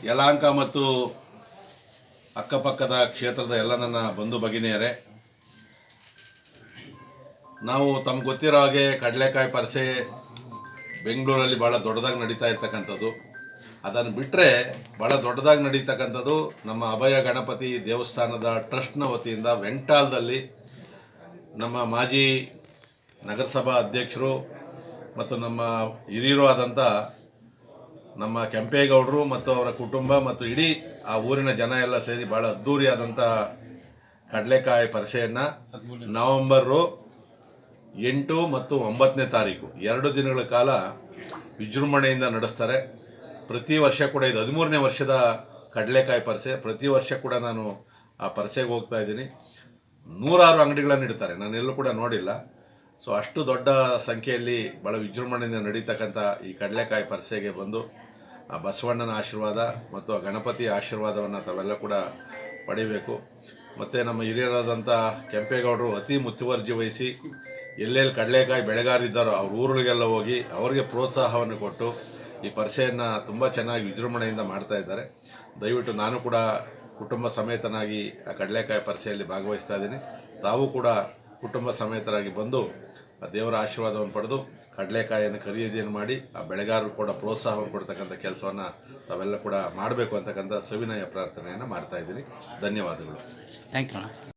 ಯಲಹಂಕ ಮತ್ತು ಅಕ್ಕಪಕ್ಕದ ಕ್ಷೇತ್ರದ ಎಲ್ಲ ನನ್ನ ಬಂಧು ಭಗಿನಿಯರೇ, ನಾವು ತಮ್ಗೆ ಗೊತ್ತಿರೋ ಹಾಗೆ ಕಡಲೆಕಾಯಿ ಪರಿಷೆ ಬೆಂಗಳೂರಲ್ಲಿ ಭಾಳ ದೊಡ್ಡದಾಗಿ ನಡೀತಾ ಇರ್ತಕ್ಕಂಥದ್ದು. ಅದನ್ನು ಬಿಟ್ಟರೆ ಭಾಳ ದೊಡ್ಡದಾಗಿ ನಡೀತಕ್ಕಂಥದ್ದು ನಮ್ಮ ಅಭಯ ಗಣಪತಿ ದೇವಸ್ಥಾನದ ಟ್ರಸ್ಟ್ನ ವತಿಯಿಂದ ವೆಂಟಾಲ್ದಲ್ಲಿ ನಮ್ಮ ಮಾಜಿ ನಗರಸಭಾ ಅಧ್ಯಕ್ಷರು ಮತ್ತು ನಮ್ಮ ಹಿರಿಯರು ಆದಂಥ ನಮ್ಮ ಕೆಂಪೇಗೌಡರು ಮತ್ತು ಅವರ ಕುಟುಂಬ ಮತ್ತು ಇಡೀ ಆ ಊರಿನ ಜನ ಎಲ್ಲ ಸೇರಿ ಭಾಳ ಅದ್ಧೂರಿಯಾದಂಥ ಕಡಲೆಕಾಯಿ ಪರಿಷೆಯನ್ನು ನವೆಂಬರು 8 ಮತ್ತು 9ನೇ ತಾರೀಕು 2 ದಿನಗಳ ಕಾಲ ವಿಜೃಂಭಣೆಯಿಂದ ನಡೆಸ್ತಾರೆ. ಪ್ರತಿ ವರ್ಷ ಕೂಡ ಇದು 13ನೇ ವರ್ಷದ ಕಡಲೆಕಾಯಿ ಪರಿಷೆ. ಪ್ರತಿ ವರ್ಷ ಕೂಡ ನಾನು ಆ ಪರಿಷೆಗೆ ಹೋಗ್ತಾ ಇದ್ದೀನಿ. 100 ಅಂಗಡಿಗಳನ್ನು ಇಡ್ತಾರೆ, ನಾನು ಎಲ್ಲೂ ಕೂಡ ನೋಡಿಲ್ಲ. ಸೊ ಅಷ್ಟು ದೊಡ್ಡ ಸಂಖ್ಯೆಯಲ್ಲಿ ಭಾಳ ವಿಜೃಂಭಣೆಯಿಂದ ನಡೀತಕ್ಕಂಥ ಈ ಕಡಲೆಕಾಯಿ ಪರಿಷೆಗೆ ಬಂದು ಆ ಬಸವಣ್ಣನ ಆಶೀರ್ವಾದ ಮತ್ತು ಆ ಗಣಪತಿಯ ಆಶೀರ್ವಾದವನ್ನು ತಾವೆಲ್ಲ ಕೂಡ ಪಡಿಬೇಕು. ಮತ್ತು ನಮ್ಮ ಹಿರಿಯರಾದಂಥ ಕೆಂಪೇಗೌಡರು ಅತಿ ಮುತುವರ್ಜಿ ವಹಿಸಿ ಎಲ್ಲೆಲ್ಲಿ ಕಡಲೆಕಾಯಿ ಬೆಳೆಗಾರರಿದ್ದಾರೋ ಅವ್ರ ಊರುಗಳಿಗೆಲ್ಲ ಹೋಗಿ ಅವರಿಗೆ ಪ್ರೋತ್ಸಾಹವನ್ನು ಕೊಟ್ಟು ಈ ಪರಿಷೆಯನ್ನು ತುಂಬ ಚೆನ್ನಾಗಿ ವಿಜೃಂಭಣೆಯಿಂದ ಮಾಡ್ತಾ ಇದ್ದಾರೆ. ದಯವಿಟ್ಟು ನಾನು ಕೂಡ ಕುಟುಂಬ ಸಮೇತನಾಗಿ ಆ ಕಡಲೆಕಾಯಿ ಪರಿಷೆಯಲ್ಲಿ ಭಾಗವಹಿಸ್ತಾ ಇದ್ದೀನಿ. ತಾವು ಕೂಡ ಕುಟುಂಬ ಸಮೇತರಾಗಿ ಬಂದು ಆ ದೇವರ ಆಶೀರ್ವಾದವನ್ನು ಪಡೆದು ಕಡಲೆಕಾಯಿಯನ್ನು ಖರೀದಿಯನ್ನು ಮಾಡಿ ಆ ಬೆಳೆಗಾರರು ಕೂಡ ಪ್ರೋತ್ಸಾಹವನ್ನು ಕೊಡ್ತಕ್ಕಂಥ ಕೆಲಸವನ್ನು ತಾವೆಲ್ಲ ಕೂಡ ಮಾಡಬೇಕು ಅಂತಕ್ಕಂಥ ಸವಿನಯ ಪ್ರಾರ್ಥನೆಯನ್ನು ಮಾಡ್ತಾ ಇದ್ದೀನಿ. ಧನ್ಯವಾದಗಳು. Thank you.